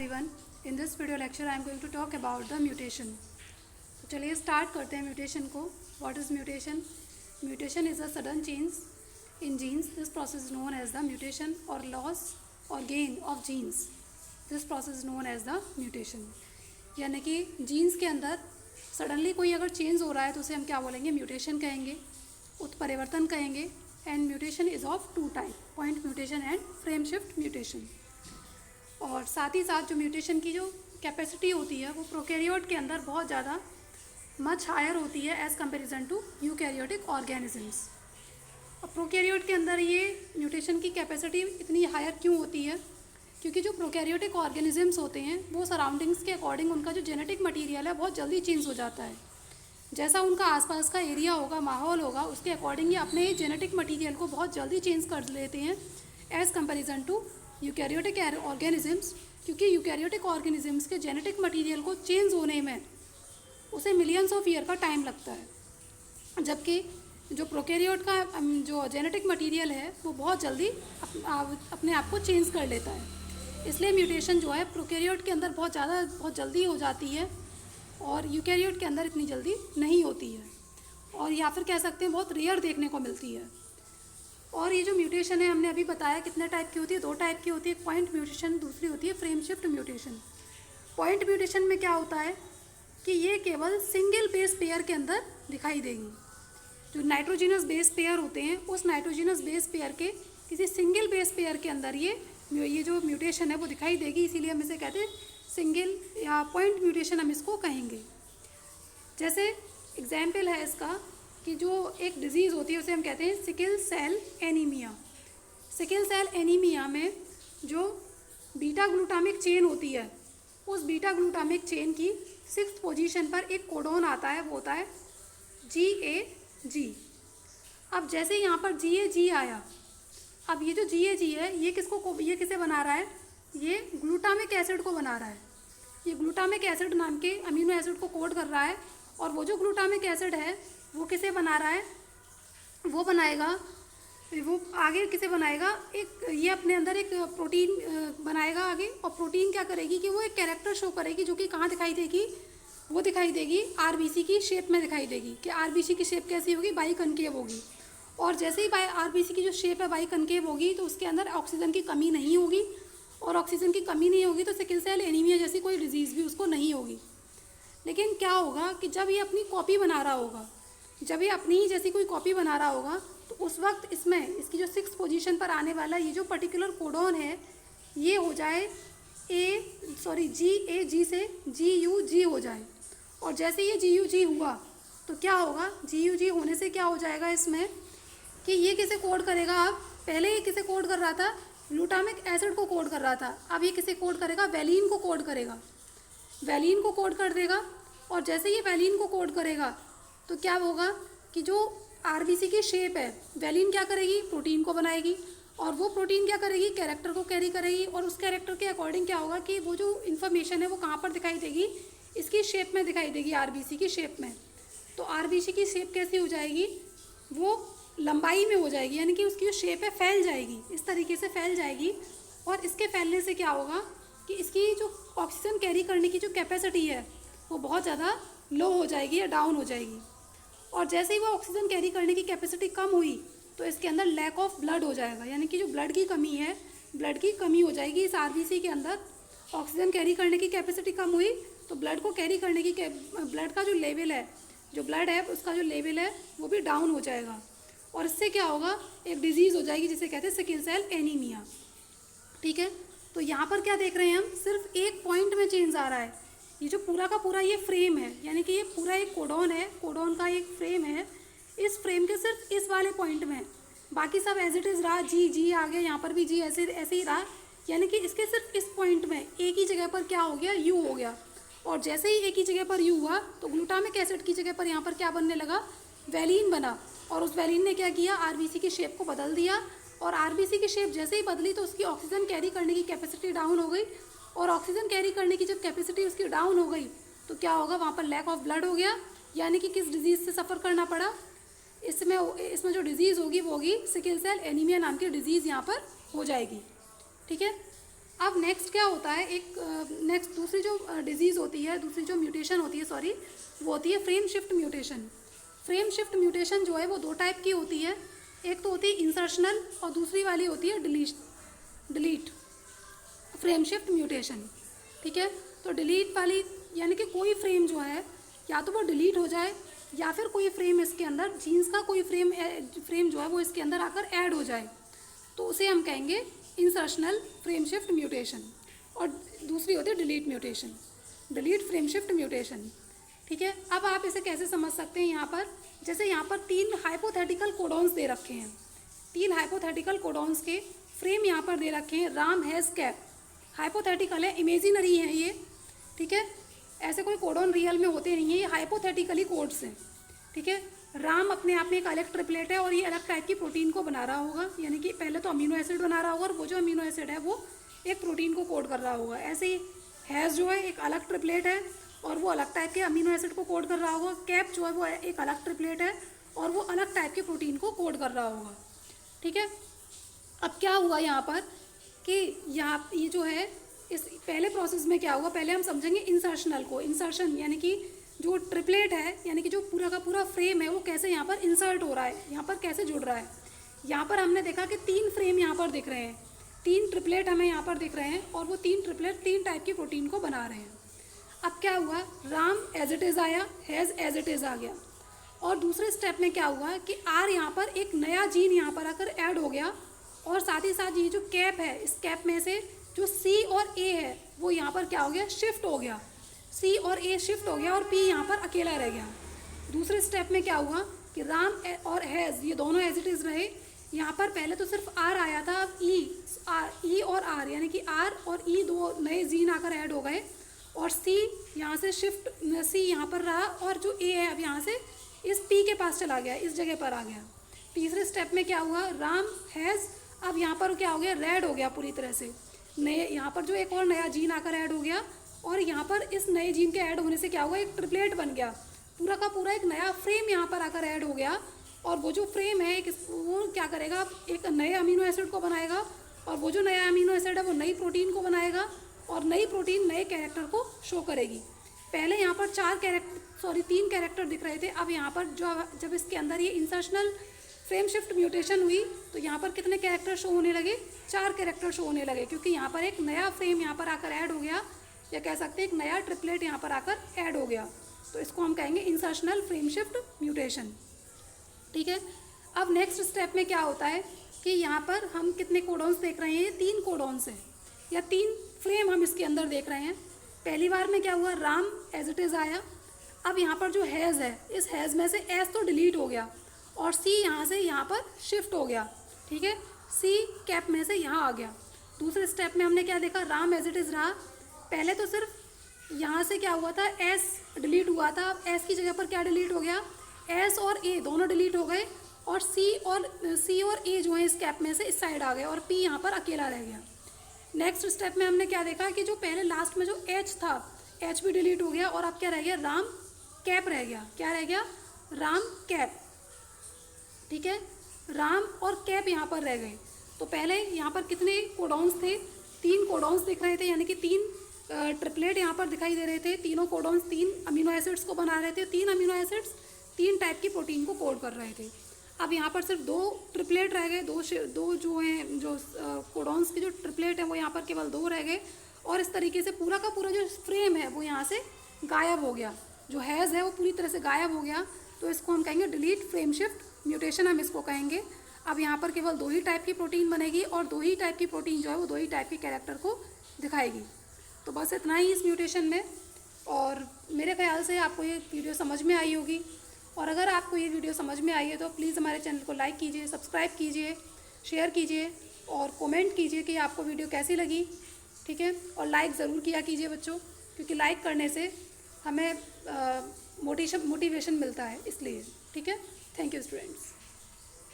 everyone. In this video lecture I am going to talk about the mutation. तो चलिए start करते हैं mutation को. What is mutation? Mutation is a sudden change in genes. This process is known as the mutation or loss or gain of genes. This process is known as the mutation. यानी कि jeans के अंदर suddenly कोई अगर change हो रहा है तो उसे हम क्या बोलेंगे? म्यूटेशन कहेंगे, उत्परिवर्तन कहेंगे. And mutation is of two type, point mutation and frame shift mutation. और साथ ही साथ जो म्यूटेशन की जो कैपेसिटी होती है वो प्रोकैरियोट के अंदर बहुत ज़्यादा मच हायर होती है as comparison to eukaryotic organisms. अब प्रोकैरियोट के अंदर ये म्यूटेशन की कैपेसिटी इतनी हायर क्यों होती है? क्योंकि जो प्रोकैरियोटिक ऑर्गेनिजम्स होते हैं वो सराउंडिंग्स के अकॉर्डिंग उनका जो जेनेटिक मटीरियल है बहुत जल्दी चेंज हो जाता है. जैसा उनका आसपास का एरिया होगा, माहौल होगा, उसके अकॉर्डिंग ये अपने जेनेटिक मटीरियल को बहुत जल्दी चेंज कर लेते हैं as comparison to eukaryotic organisms. क्योंकि यूकैरियोटिक ऑर्गेनिजम्स के जेनेटिक मटीरियल को चेंज होने में उसे मिलियंस ऑफ ईयर का टाइम लगता है, जबकि जो प्रोकैरियोट का जो जेनेटिक मटीरियल है वो बहुत जल्दी अपने आप को चेंज कर लेता है. इसलिए म्यूटेशन जो है प्रोकैरियोट के अंदर बहुत जल्दी हो जाती है और यूकैरियोट के अंदर इतनी जल्दी नहीं होती है, और या फिर कह सकते हैं बहुत रेयर देखने को मिलती है. और ये जो म्यूटेशन है हमने अभी बताया कितने टाइप की होती है, दो टाइप की होती है. पॉइंट म्यूटेशन, दूसरी होती है frame shift mutation. Point mutation में क्या होता है कि ये केवल सिंगल बेस पेयर के अंदर दिखाई देगी. जो नाइट्रोजिनस बेस पेयर होते हैं उस नाइट्रोजिनस बेस पेयर के किसी सिंगल बेस पेयर के अंदर ये जो म्यूटेशन है वो दिखाई देगी. इसीलिए हम इसे कहते हैं सिंगल या पॉइंट म्यूटेशन हम इसको कहेंगे. जैसे एग्जाम्पल है इसका कि जो एक डिज़ीज़ होती है उसे हम कहते हैं sickle cell anaemia. Sickle cell anaemia में जो बीटा ग्लूटामिक चेन होती है उस बीटा ग्लूटामिक चेन की 6th पोजीशन पर एक कोडोन आता है, वो होता है GAG. अब जैसे यहाँ पर GAG आया, अब ये जो GAG है ये किसे बना रहा है? ये ग्लूटामिक एसिड को बना रहा है. ये ग्लूटामिक एसिड नाम के अमीनो एसिड को कोड कर रहा है, और वो जो ग्लूटामिक एसिड है वो किसे बना रहा है? वो आगे किसे बनाएगा? ये अपने अंदर एक प्रोटीन बनाएगा आगे, और प्रोटीन क्या करेगी कि वो एक कैरेक्टर शो करेगी जो कि कहाँ दिखाई देगी? वो दिखाई देगी RBC की शेप में दिखाई देगी. कि RBC की शेप कैसी होगी? बाई कनकेव होगी. और जैसे ही RBC की जो शेप है बाई कनकेव होगी तो उसके अंदर ऑक्सीजन की कमी नहीं होगी, और ऑक्सीजन की कमी नहीं होगी तो सिकल सेल एनीमिया जैसी कोई डिजीज़ भी उसको नहीं होगी. लेकिन क्या होगा कि जब ये अपनी कॉपी बना रहा होगा, जब ये अपनी ही जैसी कोई कॉपी बना रहा होगा तो उस वक्त इसकी जो 6th पोजीशन पर आने वाला ये जो पर्टिकुलर कोडोन है ये हो जाए GAG से GUG हो जाए. और जैसे ये GUG हुआ तो क्या होगा? GUG होने से क्या हो जाएगा इसमें कि ये किसे कोड करेगा? अब पहले ये किसे कोड कर रहा था? ग्लूटामिक एसिड को कोड कर रहा था. अब ये किसे कोड करेगा? वैलीन को कोड करेगा. वैलीन को कोड कर देगा, और जैसे ये वैलीन को कोड करेगा तो क्या होगा कि जो RBC की शेप है, वैलीन क्या करेगी? प्रोटीन को बनाएगी, और वो प्रोटीन क्या करेगी? कैरेक्टर को कैरी करेगी, और उस कैरेक्टर के अकॉर्डिंग क्या होगा कि वो जो इन्फॉर्मेशन है वो कहाँ पर दिखाई देगी? इसकी शेप में दिखाई देगी, RBC की शेप में. तो RBC की शेप कैसी हो जाएगी? वो लंबाई में हो जाएगी, यानी कि उसकी जो शेप है फैल जाएगी, इस तरीके से फैल जाएगी. और इसके फैलने से क्या होगा कि इसकी जो ऑक्सीजन कैरी करने की जो कैपेसिटी है वो बहुत ज़्यादा लो हो जाएगी या डाउन हो जाएगी. और जैसे ही वो ऑक्सीजन कैरी करने की कैपेसिटी कम हुई तो इसके अंदर लैक ऑफ ब्लड हो जाएगा, यानी कि जो ब्लड की कमी है, ब्लड की कमी हो जाएगी इस RBC के अंदर. ऑक्सीजन कैरी करने की कैपेसिटी कम हुई तो ब्लड को कैरी करने की ब्लड का जो लेवल है, जो ब्लड है उसका जो लेवल है वो भी डाउन हो जाएगा. और इससे क्या होगा? एक डिजीज़ हो जाएगी जिसे कहते हैं सिकल सेल एनीमिया. ठीक है, तो यहाँ पर क्या देख रहे हैं हम? सिर्फ एक पॉइंट में चेंज आ रहा है. ये जो पूरा का पूरा ये फ्रेम है, यानी कि ये पूरा एक कोडोन है, कोडोन का एक फ्रेम है. इस फ्रेम के सिर्फ इस वाले पॉइंट में, बाकी सब एज इट इज़ रहा. जी आ गया, यहाँ पर भी जी ऐसे ही रहा. यानी कि इसके सिर्फ इस पॉइंट में एक ही जगह पर क्या हो गया? U हो गया. और जैसे ही एक ही जगह पर U हुआ तो ग्लूटामिक एसिड की जगह पर यहाँ पर क्या बनने लगा? वैलीन बना. और उस वैलीन ने क्या किया? RBC की शेप को बदल दिया, और RBC की शेप जैसे ही बदली तो उसकी ऑक्सीजन कैरी करने की कैपेसिटी डाउन हो गई. और ऑक्सीजन कैरी करने की जब कैपेसिटी उसकी डाउन हो गई तो क्या होगा? वहाँ पर लैक ऑफ ब्लड हो गया, यानी कि किस डिजीज़ से सफ़र करना पड़ा? इसमें जो डिज़ीज़ होगी वो होगी सिकल सेल एनीमिया नाम की डिज़ीज़ यहाँ पर हो जाएगी. ठीक है, अब नेक्स्ट क्या होता है, एक नेक्स्ट दूसरी जो डिजीज़ होती है, दूसरी जो म्यूटेशन होती है, सॉरी, वो होती है frame shift mutation. Frame shift mutation जो है वो दो टाइप की होती है, एक तो होती है इंसर्शनल और दूसरी वाली होती है डिलीट फ्रेम शिफ्ट म्यूटेशन। ठीक है, तो डिलीट वाली यानी कि कोई फ्रेम जो है या तो वो डिलीट हो जाए या फिर कोई फ्रेम इसके अंदर, जीन्स का कोई फ्रेम जो है वो इसके अंदर आकर ऐड हो जाए, तो उसे हम कहेंगे इंसर्शनल फ्रेम शिफ्ट म्यूटेशन। और दूसरी होती है delete mutation, delete frame shift mutation. ठीक है, अब आप इसे कैसे समझ सकते हैं, यहाँ पर जैसे यहाँ पर 3 हाइपोथेटिकल कोडॉन्स दे रखे हैं, 3 हाइपोथेटिकल कोडॉन्स के फ्रेम यहाँ पर दे रखे हैं, राम हैज़ कैप। हाइपोथेटिकल है, इमेजिनरी है ये। ठीक है, ऐसे कोई कोडॉन रियल में होते नहीं है, ये हाइपोथेटिकली कोड्स हैं। ठीक है, राम अपने आप में एक अलग ट्रिपलेट है और ये अलग टाइप की प्रोटीन को बना रहा होगा, यानी कि पहले तो अमीनो एसिड बना रहा होगा और वो जो अमीनो एसिड है वो एक प्रोटीन को कोड कर रहा होगा। ऐसे ही हैज़ जो है एक अलग ट्रिपलेट है और वो अलग टाइप के अमीनो एसिड को कोड कर रहा होगा। कैप जो है वो एक अलग ट्रिपलेट है और वो अलग टाइप के प्रोटीन को कोड कर रहा होगा। ठीक है, अब क्या हुआ यहाँ पर कि यहाँ ये जो है इस पहले प्रोसेस में क्या हुआ, पहले हम समझेंगे इंसर्शनल को। इंसर्शन यानी कि जो ट्रिपलेट है, यानी कि जो पूरा का पूरा फ्रेम है वो कैसे यहाँ पर इंसर्ट हो रहा है, यहाँ पर कैसे जुड़ रहा है। यहाँ पर हमने देखा कि 3 फ्रेम यहाँ पर दिख रहे हैं, 3 ट्रिपलेट हमें यहाँ पर दिख रहे हैं और वो 3 ट्रिपलेट 3 टाइप की प्रोटीन को बना रहे हैं। अब क्या हुआ, राम एज इट इज़ आया, हैज़ एज इट इज़ आ गया। और दूसरे स्टेप में क्या हुआ कि आर यहाँ पर एक नया जीन यहाँ पर आकर ऐड हो गया और साथ ही साथ ये जो कैप है, इस कैप में से जो सी और ए है वो यहाँ पर क्या हो गया, शिफ्ट हो गया। सी और ए शिफ्ट हो गया और पी यहाँ पर अकेला रह गया। दूसरे स्टेप में क्या हुआ कि राम और हैज़ ये दोनों एज इट इज़ रहे। यहाँ पर पहले तो सिर्फ आर आया था, अब ई और आर यानी कि आर और ई दो नए जीन आकर ऐड हो गए और सी यहाँ से शिफ्ट, सी यहाँ पर रहा और जो ए है अब यहाँ से इस पी के पास चला गया, इस जगह पर आ गया। तीसरे स्टेप में क्या हुआ, राम हैज़ अब यहाँ पर क्या हो गया, रेड हो गया पूरी तरह से। नए यहाँ पर जो एक और नया जीन आकर ऐड हो गया और यहाँ पर इस नए जीन के ऐड होने से क्या हुआ, एक ट्रिपलेट बन गया, पूरा का पूरा एक नया फ्रेम यहाँ पर आकर ऐड हो गया। और वो जो फ्रेम है वो क्या करेगा, एक नए अमीनो एसिड को बनाएगा और वो जो नया अमीनो एसिड है वो नई प्रोटीन को बनाएगा और नई प्रोटीन नए कैरेक्टर को शो करेगी। पहले यहाँ पर 3 कैरेक्टर दिख रहे थे, अब यहाँ पर जब इसके अंदर ये इंसर्शनल फ्रेम शिफ्ट म्यूटेशन हुई तो यहाँ पर कितने कैरेक्टर शो होने लगे, 4 कैरेक्टर शो होने लगे, क्योंकि यहाँ पर एक नया फ्रेम यहाँ पर आकर ऐड हो गया, या कह सकते हैं एक नया ट्रिपलेट यहाँ पर आकर ऐड हो गया। तो इसको हम कहेंगे इंसर्शनल फ्रेम शिफ्ट म्यूटेशन। ठीक है, अब नेक्स्ट स्टेप में क्या होता है कि यहाँ पर हम कितने कोडॉन्स देख रहे हैं, 3 कोडॉन्स हैं या 3 फ्रेम हम इसके अंदर देख रहे हैं। पहली बार में क्या हुआ, राम एज इट इज़ आया। अब यहाँ पर जो हैज़ है, इस हैज़ में से एस तो डिलीट हो गया और सी यहाँ से यहाँ पर शिफ्ट हो गया। ठीक है, सी कैप में से यहाँ आ गया। दूसरे स्टेप में हमने क्या देखा, राम एज इट इज़ रहा। पहले तो सिर्फ यहाँ से क्या हुआ था, एस डिलीट हुआ था, अब एस की जगह पर क्या डिलीट हो गया, एस और ए दोनों डिलीट हो गए और सी और ए जो है इस कैप में से इस साइड आ गए और पी यहाँ पर अकेला रह गया। नेक्स्ट स्टेप में हमने क्या देखा कि जो पहले लास्ट में जो एच था, एच भी डिलीट हो गया और अब क्या रह गया, राम कैप रह गया। क्या रह गया, राम कैप। ठीक है, राम और कैप यहाँ पर रह गए। तो पहले यहाँ पर कितने कोडॉन्स थे, 3 कोडॉन्स दिख रहे थे, यानी कि 3 ट्रिपलेट यहाँ पर दिखाई दे रहे थे। तीनों कोडॉन्स 3 अमीनो एसिड्स को बना रहे थे। 3 अमीनो एसिड्स 3 टाइप की प्रोटीन को कोड कर रहे थे। अब यहाँ पर सिर्फ 2 ट्रिपलेट रह गए, दो जो हैं, जो कोडॉन्स के जो ट्रिपलेट हैं वो यहाँ पर केवल 2 रह गए और इस तरीके से पूरा का पूरा जो फ्रेम है वो यहाँ से गायब हो गया। जो हैज़ है वो पूरी तरह से गायब हो गया। तो इसको हम कहेंगे डिलीट फ्रेम शिफ्ट म्यूटेशन, हम इसको कहेंगे। अब यहाँ पर केवल 2 ही टाइप की प्रोटीन बनेगी और 2 ही टाइप की प्रोटीन जो है वो 2 ही टाइप के कैरेक्टर को दिखाएगी। तो बस इतना ही इस म्यूटेशन में, और मेरे ख्याल से आपको ये वीडियो समझ में आई होगी। और अगर आपको ये वीडियो समझ में आई है तो प्लीज़ हमारे चैनल को लाइक कीजिए, सब्सक्राइब कीजिए, शेयर कीजिए और कमेंट कीजिए कि आपको वीडियो कैसी लगी। ठीक है, और लाइक ज़रूर किया कीजिए बच्चों, क्योंकि लाइक करने से हमें मोटिवेशन मिलता है, इसलिए। ठीक है, थैंक यू स्टूडेंट्स।